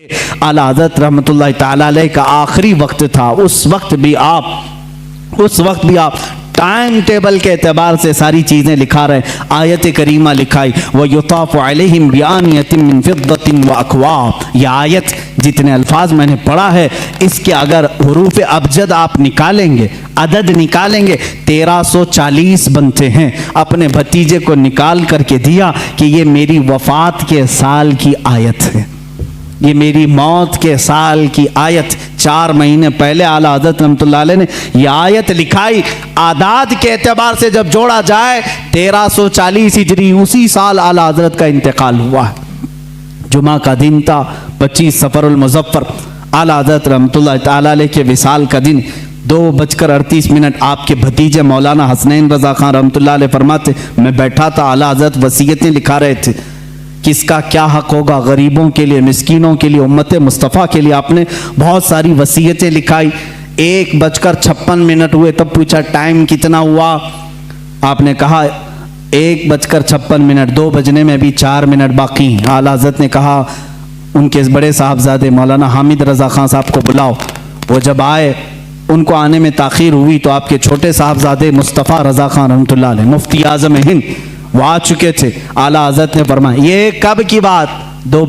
आला हज़रत रहमतुल्लाहि ताला अलैह का आखिरी वक्त था। उस वक्त भी आप टाइम टेबल के एतबार से सारी चीज़ें लिखा रहे। आयत करीमा लिखाई व युताफ़ु अलैहिम बिआनियतिन मिन फिद्दतिन व अक्वाब। यह आयत जितने अल्फाज मैंने पढ़ा है, इसके अगर हुरूफ अबजद आप निकालेंगे, अदद निकालेंगे, 1340 बनते हैं। अपने भतीजे को निकाल करके दिया कि ये मेरी वफ़ात के साल की आयत है, ये मेरी मौत के साल की आयत। 4 महीने पहले आला हज़रत रहमतुल्लाह अलैह ने यह आयत लिखाई। आदाद के एतबार से जब जोड़ा जाए 1340 हिजरी, उसी साल आला हज़रत का इंतकाल हुआ है। जुमा का दिन था, 25 सफ़रुल मुज़फ़्फ़र। आला हज़रत रहमतुल्लाह ताला अलैह के विसाल का दिन 2:38 आपके भतीजे मौलाना हसनैन रज़ा ख़ान रहमतुल्लाह अलैह फरमाते, मैं बैठा था, आला हज़रत वसीयतें लिखा रहे थे, किसका क्या हक होगा, गरीबों के लिए, मिस्कीनों के लिए, उम्मत मुस्तफ़ा के लिए। आपने बहुत सारी वसीयतें लिखाई। 1:56 हुए, तब पूछा टाइम कितना हुआ, आपने कहा 1:56, 2 बजने में भी 4 मिनट बाकी हैं। आला हज़रत ने कहा उनके बड़े साहबजादे मौलाना हामिद रज़ा ख़ान साहब को बुलाओ। वो जब आए, उनको आने में ताख़ीर हुई तो आपके छोटे साहबजादे मुस्तफ़ा रज़ा ख़ान रहमतुल्लाह अलैह, मुफ्ती आज़म हिंद, वो आ चुके थे। आला हज़रत ने फरमाया ये कब की बात, 2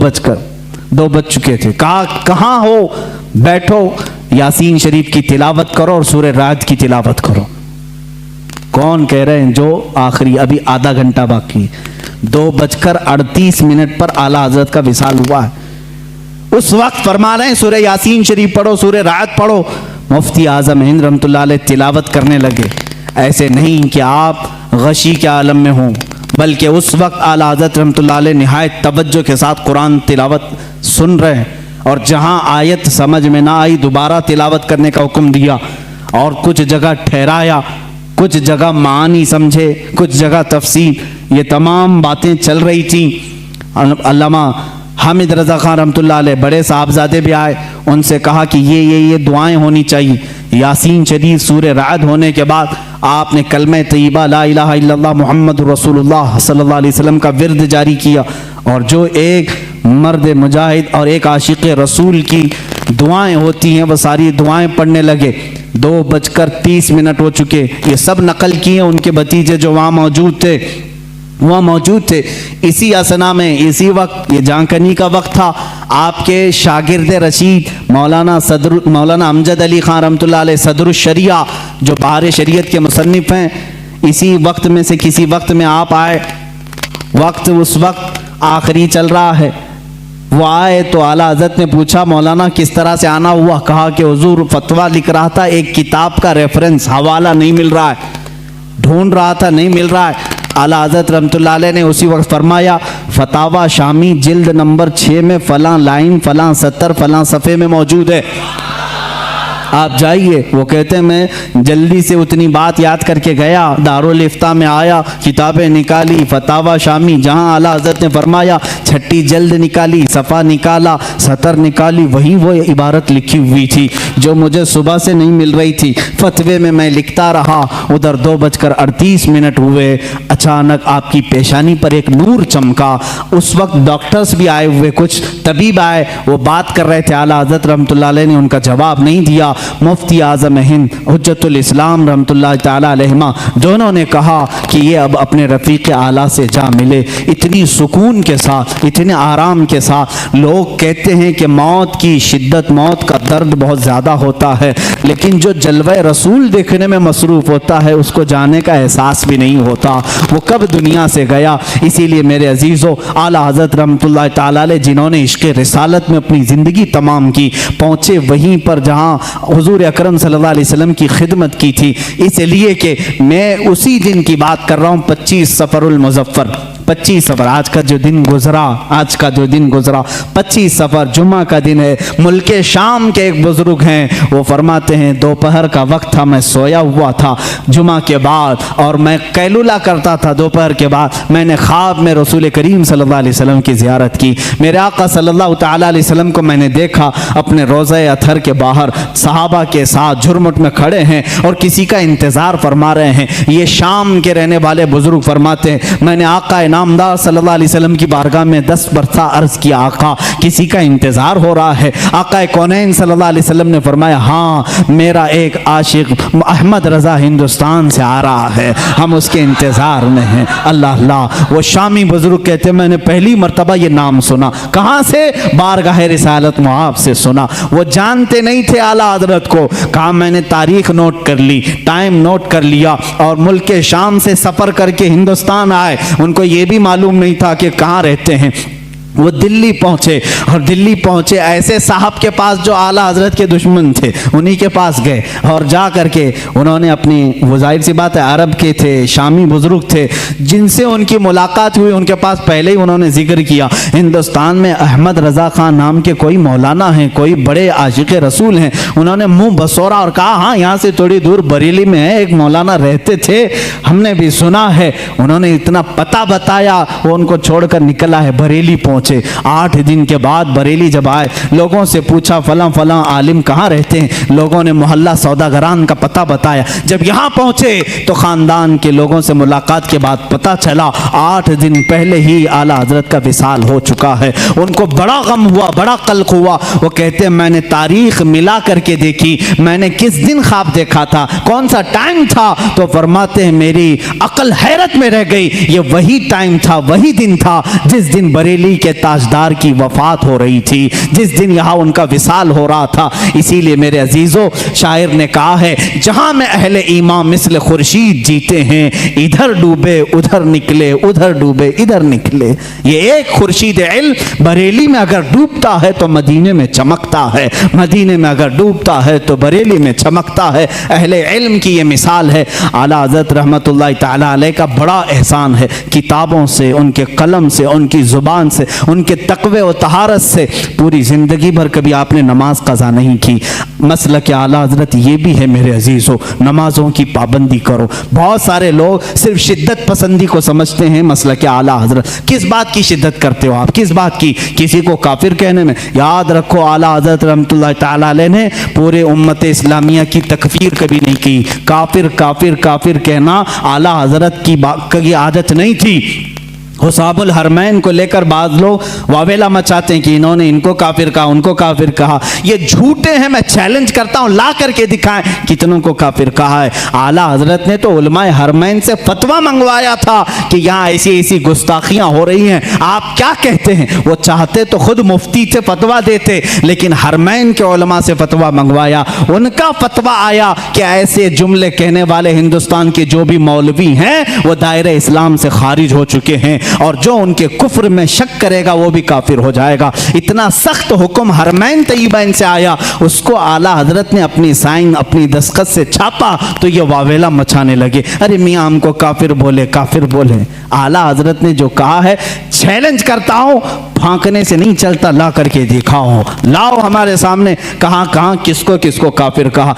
बज चुके थे। कहा कहाँ हो, बैठो, यासीन शरीफ की तिलावत करो और सूरह राद की तिलावत करो। कौन कह रहे हैं, जो आखिरी अभी आधा घंटा बाकी है। 2:38 पर आला हज़रत का विसाल हुआ है। उस वक्त फरमा रहे हैं सूरह यासीन शरीफ पढ़ो, सूरह राद पढ़ो। मुफ्ती आज़म हिंद रहमतुल्लाह अलैह तिलावत करने लगे। ऐसे नहीं कि आप गशी के आलम में हों, बल्कि उस वक्त आला हज़रत रहमतुल्लाह अलैह निहायत तवज्जो के साथ कुरान तिलावत सुन रहे हैं। और जहाँ आयत समझ में ना आई, दोबारा तिलावत करने का हुक्म दिया और कुछ जगह ठहराया, कुछ जगह मानी समझे, कुछ जगह तफसीर। ये तमाम बातें चल रही थी। अल्लामा हामिद रज़ा ख़ान रहमतुल्लाह अलैह बड़े साहबजादे भी आए, उनसे कहा कि ये दुआएं होनी चाहिए। यासीन शरीफ सूरह राद होने के बाद आपने कलमे तय्यबा ला इलाहा इल्लल्लाह मुहम्मदुर रसूलुल्लाह सल्लल्लाहु अलैहि वसल्लम का विर्द जारी किया। और जो एक मर्द मुजाहिद और एक आशिक़ रसूल की दुआएं होती हैं, वो सारी दुआएं पढ़ने लगे। 2:30 हो चुके। ये सब नकल किए उनके भतीजे जो वहाँ मौजूद थे। इसी असना में, इसी वक्त, ये जानकनी का वक्त था, आपके शागिर्द रशीद मौलाना अमजद अली ख़ान रहमतुल्लाह अलैह सदरुश शरिया, जो बहार शरीयत के मुसन्निफ हैं, इसी वक्त में से किसी वक्त में आप आए। वक्त उस वक्त आखिरी चल रहा है। वो आए तो आला हज़रत ने पूछा मौलाना किस तरह से आना हुआ। कहा कि हुजूर फतवा लिख रहा था, एक किताब का रेफरेंस हवाला नहीं मिल रहा है, ढूंढ रहा था, नहीं मिल रहा है। आला हज़रत रहमतुल्लाह अलैह ने उसी वक्त फरमाया फतावा शामी जिल्द नंबर 6 में फलां लाइन, फलां सतर, फलां सफ़े में मौजूद है, आप जाइए। वो कहते हैं मैं जल्दी से उतनी बात याद करके गया, दारुल इफ्ता में आया, किताबें निकाली, फतावा शामी, जहाँ आला हज़रत ने फरमाया 6ठी जल्द निकाली, सफ़ा निकाला, सतर निकाली, वहीं वो इबारत लिखी हुई थी जो मुझे सुबह से नहीं मिल रही थी। फतवे में मैं लिखता रहा। उधर 2:38 हुए, अचानक आपकी पेशानी पर एक नूर चमका। उस वक्त डॉक्टर्स भी आए हुए, कुछ तबीब आए, वो बात कर रहे थे। आला हज़रत रहमतुल्लाह अलैह ने उनका जवाब नहीं दिया। मुफ्ती आज़म हिंद हुज्जतुल इस्लाम रहमतुल्लाह ताला अलैहिमा दोनों ने कहा कि ये अब अपने रफ़ीक़ आला से जा मिले। इतनी सुकून के साथ, इतने आराम के साथ। लोग कहते हैं कि मौत की शिद्दत, मौत का दर्द बहुत ज़्यादा होता है, लेकिन जो जलवा रसूल देखने में मसरूफ़ होता है उसको जाने का एहसास भी नहीं होता वो कब दुनिया से गया। इसीलिए मेरे अजीज़ों, आला हज़रत रहमतुल्लाह ताला अलैह जिन्होंने इश्क़ रिसालत में अपनी ज़िंदगी तमाम की, पहुँचे वहीं पर जहाँ हुज़ूर अकरम सल्लल्लाहु अलैहि वसल्लम की खिदमत की थी। इसलिए कि मैं उसी दिन की बात कर रहा हूँ, 25 सफ़रुल मुज़फ़्फ़र, 25 सफ़र, आज का जो दिन गुजरा 25 सफ़र जुम्मा का दिन है। मुल्के शाम के एक बुजुर्ग हैं, वो फरमाते हैं दोपहर का वक्त था, मैं सोया हुआ था जुम्मा के बाद और मैं कैलुला करता था। दोपहर के बाद मैंने ख्वाब में रसूल करीम सल्लल्लाहु अलैहि वसल्लम की ज़ियारत की। मेरे आका सल्लल्लाहु ताला अलैहि वसल्लम को मैंने देखा अपने रोज़े अथर के बाहर सहाबा के साथ झुरमुट में खड़े हैं और किसी का इंतज़ार फरमा रहे हैं। ये शाम के रहने वाले बुजुर्ग फरमाते हैं मैंने आका नामदार सल्लल्लाहु अलैहि वसल्लम की बारगाह में 10 मरतबा अर्ज किया, आका किसी का इंतजार हो रहा है। आका कौनैन सल्लल्लाहु अलैहि वसल्लम ने फरमाया, हाँ मेरा एक आशिक अहमद रजा हिंदुस्तान से आ रहा है, हम उसके इंतजार में हैं। अल्लाह अल्लाह। वो शामी बुजुर्ग कहते हैं मैंने पहली मरतबा ये नाम सुना। कहाँ से? बारगाह रिसालत मुआब से सुना। वो जानते नहीं थे आला हजरत को। कहा मैंने तारीख नोट कर ली, टाइम नोट कर लिया और मुल्क के शाम से सफ़र करके हिंदुस्तान आए। उनको ये भी मालूम नहीं था कि कहाँ रहते हैं। वो दिल्ली पहुँचे और दिल्ली पहुँचे ऐसे साहब के पास जो आला हजरत के दुश्मन थे, उन्हीं के पास गए और जा करके उन्होंने अपनी, वो जाहिर सी बात है अरब के थे, शामी बुजुर्ग थे, जिनसे उनकी मुलाकात हुई उनके पास पहले ही उन्होंने जिक्र किया हिंदुस्तान में अहमद रज़ा खान नाम के कोई मौलाना हैं, कोई बड़े आशिक रसूल हैं। उन्होंने मुंह बसोरा और कहा हाँ यहाँ से थोड़ी दूर बरेली में है, एक मौलाना रहते थे, हमने भी सुना है। उन्होंने इतना पता बताया, वो उनको छोड़कर निकला है, बरेली पहुँचे। 8 दिन के बाद बरेली जब आए, लोगों से पूछा फलां फलां आलिम कहाँ रहते हैं। लोगों ने मोहल्ला सौदागरान का पता बताया। जब यहाँ पहुँचे तो ख़ानदान के लोगों से मुलाकात के बाद पता चला 8 दिन पहले ही आला हजरत का विसाल हो चुका है। उनको बड़ा गम हुआ, बड़ा कल्क हुआ। वो कहते हैं मैंने तारीख मिला करके देखी, मैंने किस दिन ख्वाब देखा था, कौन सा टाइम था। तो फरमाते हैं मेरी अकल हैरत में रह गई। ये वही टाइम था, वही दिन था जिस दिन बरेली के ताजदार की वफात हो रही थी, जिस दिन यहाँ उनका विसाल हो रहा था। इसीलिए मेरे अजीजों, शायर ने कहा है जहां में अहले ईमान मिस्ल खुर्शीद जीते हैं, इधर डूबे उधर निकले, उधर डूबे इधर निकले। ये एक खुर्शीद इल्म बरेली में अगर डूबता है तो मदीने में चमकता है, मदीने में अगर डूबता है तो बरेली में चमकता है। अहले इल्म की ये मिसाल है। आला हज़रत रहमतुल्लाहि तआला अलैह का बड़ा एहसान है, किताबों से, उनके कलम से, उनकी ज़ुबान से, उनके तक़वे और तहारत से पूरी ज़िंदगी भर कभी आपने नमाज कज़ा नहीं की। मसलक आला हज़रत ये भी है मेरे अजीज़ों, नमाज़ों की पाबंदी करो। बहुत सारे लोग सिर्फ शिद्दत पसंदी को समझते हैं मसलक आला हज़रत। किस बात की शिद्दत करते हो आप? किस बात की? किसी को काफिर कहने में? याद रखो आला हज़रत रहमतुल्लाहि तआला अलैह ने पूरे उम्मत इस्लामिया की तकफीर कभी नहीं की। काफिर काफिर काफिर कहना आला हज़रत की आदत नहीं थी। हुसाबुल हरमैन को लेकर बाज़ लोग वावेला मचाते हैं कि इन्होंने इनको काफिर कहा, उनको काफिर कहा। ये झूठे हैं, मैं चैलेंज करता हूँ, ला करके दिखाएं कितनों को काफिर कहा है। आला हजरत ने तो उलमाए हरमैन से फतवा मंगवाया था कि यहाँ ऐसी ऐसी गुस्ताखियाँ हो रही हैं, आप क्या कहते हैं। वो चाहते तो खुद मुफ्ती से फतवा देते, लेकिन हरमैन के उलमा से फतवा मंगवाया। उनका फतवा आया कि ऐसे जुमले कहने वाले हिंदुस्तान के जो भी मौलवी हैं वो दायरे इस्लाम से खारिज हो चुके हैं और जो उनके कुफ्र में शक करेगा वो भी काफिर हो जाएगा। इतना सख्त हुक्म हरमैन तय्यबैन से आया, उसको आला हजरत ने अपनी साइन, अपनी दस्तखत से छापा तो ये वावेला मचाने लगे, अरे मियाँ हमको काफिर बोले, काफिर बोले। आला हजरत ने जो कहा है, चैलेंज करता हूँ, फांकने से नहीं चलता, ला करके दिखाओ, लाओ हमारे सामने कहाँ कहाँ किसको किसको काफिर कहा।